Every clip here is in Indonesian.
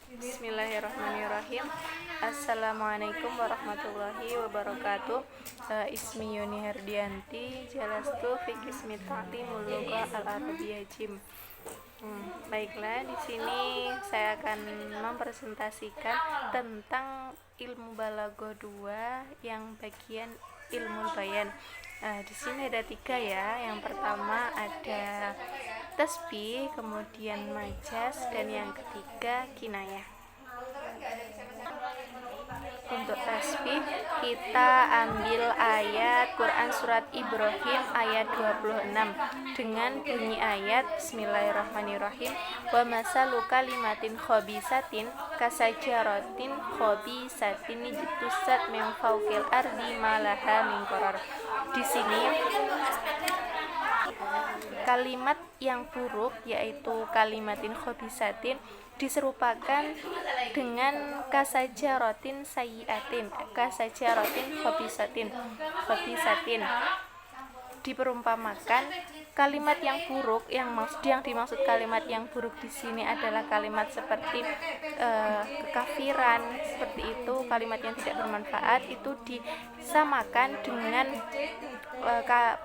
Bismillahirrahmanirrahim. Assalamualaikum warahmatullahi wabarakatuh. Ismi Yuni Herdianti, jalastu fi qismi ta'limul lugha al-arabiyyah jim. Baiklah, di sini saya akan mempresentasikan tentang ilmu balaghah 2 yang bagian ilmu bayan. Di sini ada 3 ya. Yang pertama ada tasbih, kemudian majaz, dan yang ketiga kinayah. Untuk tasbih kita ambil ayat Quran surat Ibrahim ayat 26 dengan bunyi ayat Bismillahirrahmanirrahim. Wa masalu kalimatin khabisatin kasajaratin khabisatin jitusat min fawqil ardi malaha min qarar. Di sini kalimat yang buruk yaitu kalimatin khabisatin diserupakan dengan kasajaratin sayyiatin, kasajaratin khabisatin. Diperumpamakan kalimat yang buruk, yang dimaksud kalimat yang buruk di sini adalah kalimat seperti kekafiran, seperti itu, kalimat yang tidak bermanfaat, itu disamakan dengan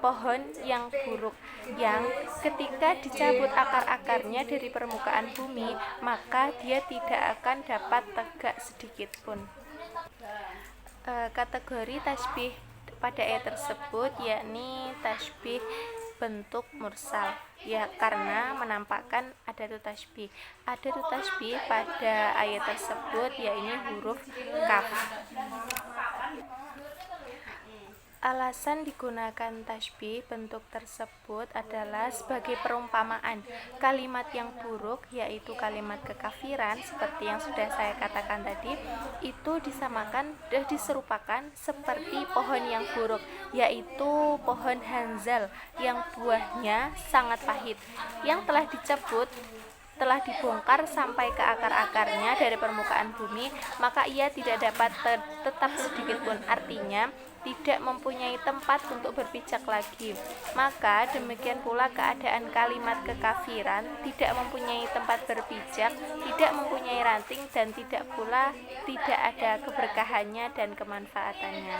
pohon yang buruk yang ketika dicabut akar-akarnya dari permukaan bumi, maka dia tidak akan dapat tegak sedikit pun. Kategori tasbih pada ayat tersebut yakni tasbih bentuk mursal, ya, karena menampakkan ada tasbih pada ayat tersebut yakni huruf kaf. Alasan digunakan tasbih bentuk tersebut adalah sebagai perumpamaan kalimat yang buruk, yaitu kalimat kekafiran, seperti yang sudah saya katakan tadi, itu diserupakan seperti pohon yang buruk, yaitu pohon hanzal yang buahnya sangat pahit, yang telah dibongkar sampai ke akar-akarnya dari permukaan bumi, maka ia tidak dapat tetap sedikit pun, artinya tidak mempunyai tempat untuk berpijak lagi. Maka demikian pula keadaan kalimat kekafiran, tidak mempunyai tempat berpijak, tidak mempunyai ranting, dan tidak ada keberkahannya dan kemanfaatannya.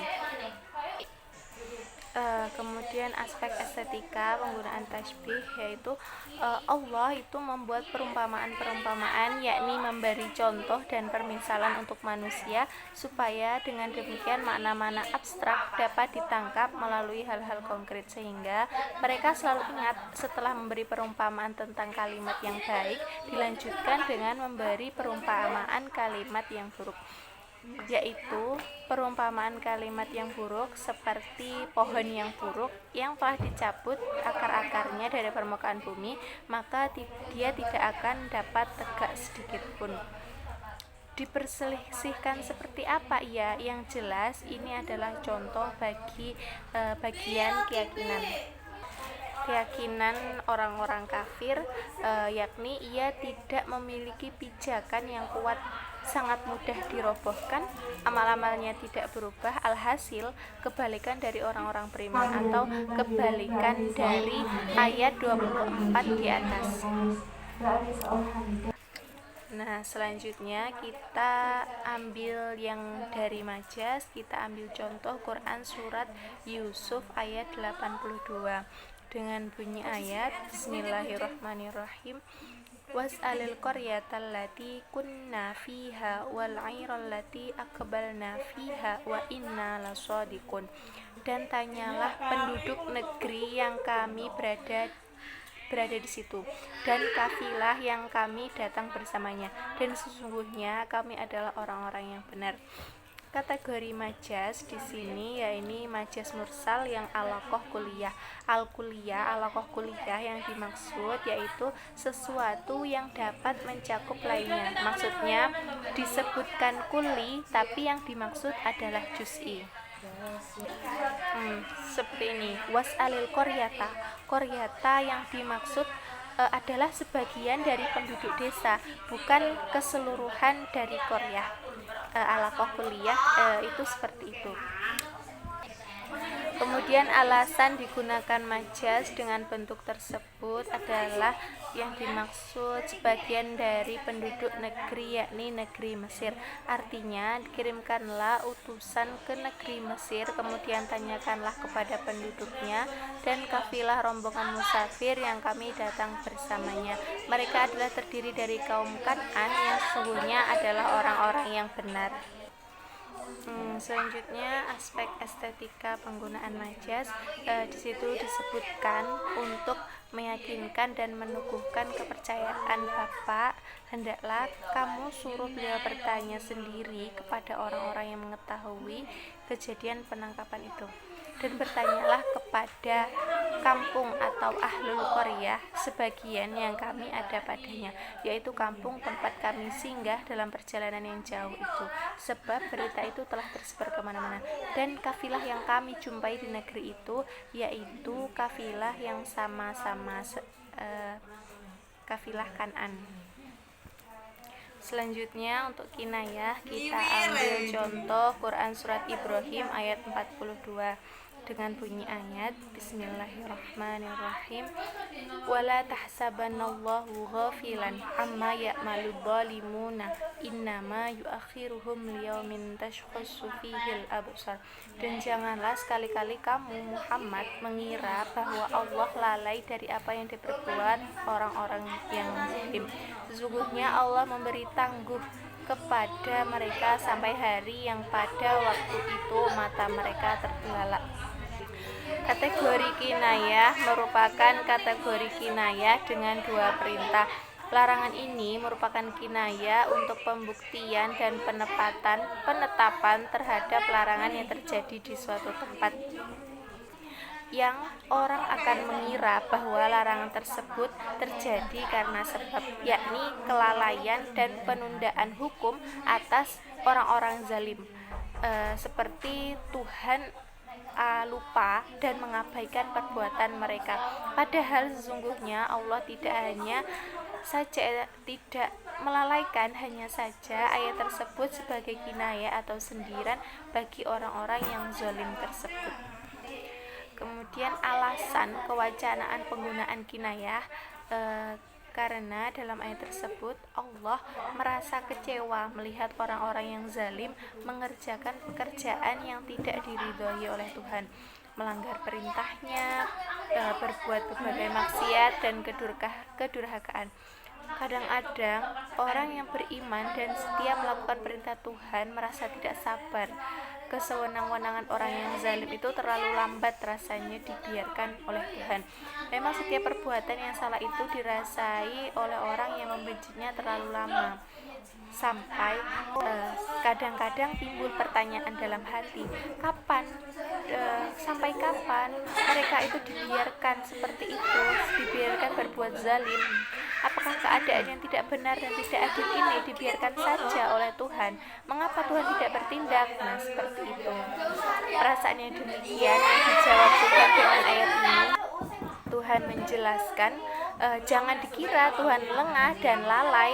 Kemudian aspek estetika penggunaan tasbih, yaitu Allah itu membuat perumpamaan-perumpamaan, yakni memberi contoh dan permisalan untuk manusia, supaya dengan demikian makna-makna abstrak dapat ditangkap melalui hal-hal konkret, sehingga mereka selalu ingat setelah memberi perumpamaan tentang kalimat yang baik, dilanjutkan dengan memberi perumpamaan kalimat yang buruk, yaitu perumpamaan kalimat yang buruk seperti pohon yang buruk yang telah dicabut akar-akarnya dari permukaan bumi, maka dia tidak akan dapat tegak sedikit pun. Diperselisihkan seperti apa ya? Yang jelas ini adalah contoh bagi bagian keyakinan orang-orang kafir, yakni ia tidak memiliki pijakan yang kuat, sangat mudah dirobohkan, amal-amalnya tidak berubah, alhasil kebalikan dari orang-orang beriman, atau kebalikan dari ayat 24 di atas. Nah, selanjutnya kita ambil yang dari majaz, kita ambil contoh Quran surat Yusuf ayat 82 dengan bunyi ayat Bismillahirrahmanirrahim. Was'alil qaryatal lati kunna fiha wal 'airal lati aqbalna fiha wa inna lasadiqun. Dan tanyalah penduduk negeri yang kami berada di situ, dan kafilah yang kami datang bersamanya, dan sesungguhnya kami adalah orang-orang yang benar. Kategori majaz di sini yakni majaz mursal yang alaqah kulliyah. Alaqah kulliyah yang dimaksud yaitu sesuatu yang dapat mencakup lainnya. Maksudnya disebutkan kulli, tapi yang dimaksud adalah juz'i. Seperti ini. Was'alil qaryata yang dimaksud adalah sebagian dari penduduk desa, bukan keseluruhan dari qaryah. Alaqah kulliyah itu seperti itu. Kemudian alasan digunakan majas dengan bentuk tersebut adalah yang dimaksud sebagian dari penduduk negeri, yakni negeri Mesir. Artinya, kirimkanlah utusan ke negeri Mesir, kemudian tanyakanlah kepada penduduknya dan kafilah rombongan musafir yang kami datang bersamanya. Mereka adalah terdiri dari kaum Kan'an yang sesungguhnya adalah orang-orang yang benar. Selanjutnya aspek estetika penggunaan majas. Di situ disebutkan untuk meyakinkan dan meneguhkan kepercayaan Bapak, hendaklah kamu suruh beliau bertanya sendiri kepada orang-orang yang mengetahui kejadian penangkapan itu, dan bertanyalah kepada kampung atau ahlul qaryah sebagian yang kami ada padanya, yaitu kampung tempat kami singgah dalam perjalanan yang jauh itu, sebab berita itu telah tersebar kemana-mana. Dan kafilah yang kami jumpai di negeri itu yaitu kafilah yang sama-sama kafilah Kan'an. Selanjutnya untuk kinayah, kita ambil contoh Quran surat Ibrahim ayat 42 dengan bunyi ayat Bismillahirrahmanirrahim. Wala tahsabanallahu ghafilan amma ya'malu zalimuna innama yuakhiruhum liyaumin tashkhasu fihil absar. Dan janganlah sekali-kali kamu Muhammad mengira bahwa Allah lalai dari apa yang diperbuat orang-orang yang zalim. Sesungguhnya Allah memberi tangguh kepada mereka sampai hari yang pada waktu itu mata mereka terbelalak. Kategori kinayah merupakan kategori kinayah dengan dua perintah. Larangan ini merupakan kinayah untuk pembuktian dan penetapan terhadap larangan yang terjadi di suatu tempat, yang orang akan mengira bahwa larangan tersebut terjadi karena sebab, yakni kelalaian dan penundaan hukum atas orang-orang zalim, seperti Tuhan lupa dan mengabaikan perbuatan mereka. Padahal sesungguhnya Allah tidak melalaikan, hanya saja ayat tersebut sebagai kinayah atau sindiran bagi orang-orang yang zalim tersebut. Kemudian alasan kewacanaan penggunaan kinayah, karena dalam ayat tersebut Allah merasa kecewa melihat orang-orang yang zalim mengerjakan pekerjaan yang tidak diridhoi oleh Tuhan, melanggar perintahnya, berbuat berbagai maksiat dan kedurhakaan. Kadang-kadang orang yang beriman dan setia melakukan perintah Tuhan merasa tidak sabar. Kesewenang-wenangan orang yang zalim itu terlalu lambat rasanya dibiarkan oleh Tuhan. Memang setiap perbuatan yang salah itu dirasai oleh orang yang membencinya terlalu lama, sampai kadang-kadang timbul pertanyaan dalam hati, sampai kapan mereka itu dibiarkan seperti itu, dibiarkan berbuat zalim? Apakah keadaan yang tidak benar dan tidak adil ini dibiarkan saja oleh Tuhan? Mengapa Tuhan tidak bertindak? Nah, seperti itu. Perasaan yang demikian yang dijawab Tuhan dengan ayat ini. Tuhan menjelaskan, jangan dikira Tuhan lengah dan lalai.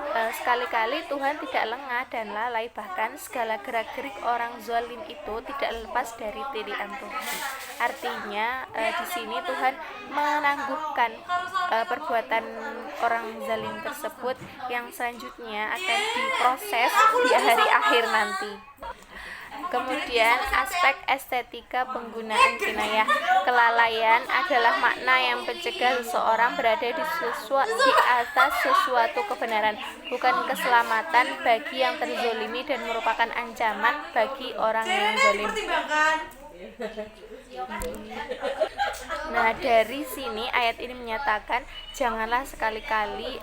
Sekali-kali Tuhan tidak lengah dan lalai, bahkan segala gerak-gerik orang zalim itu tidak lepas dari tirian Tuhan. Artinya di sini Tuhan menangguhkan perbuatan orang zalim tersebut yang selanjutnya akan diproses di hari akhir nanti. Kemudian aspek estetika penggunaan kinayah. Kelalaian adalah makna yang mencegah seseorang berada di atas sesuatu kebenaran, bukan keselamatan bagi yang terzolimi dan merupakan ancaman bagi orang yang zalim. Nah, dari sini ayat ini menyatakan, janganlah sekali-kali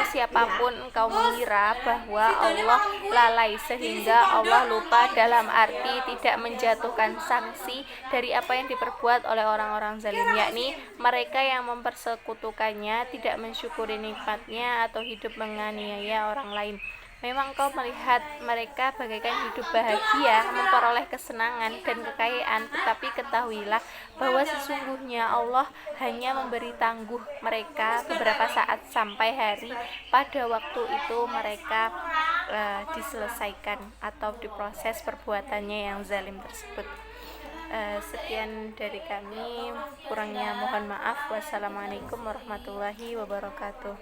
siapapun engkau mengira bahwa Allah lalai sehingga Allah lupa, dalam arti tidak menjatuhkan sanksi dari apa yang diperbuat oleh orang-orang zalim, yakni mereka yang mempersekutukannya, tidak mensyukuri nikmatnya atau hidup menganiaya orang lain. Memang kau melihat mereka bagaikan hidup bahagia, memperoleh kesenangan dan kekayaan, tetapi ketahuilah bahwa sesungguhnya Allah hanya memberi tangguh mereka beberapa saat sampai hari pada waktu itu mereka diselesaikan atau diproses perbuatannya yang zalim tersebut. Sekian dari kami, kurangnya mohon maaf. Wassalamualaikum warahmatullahi wabarakatuh.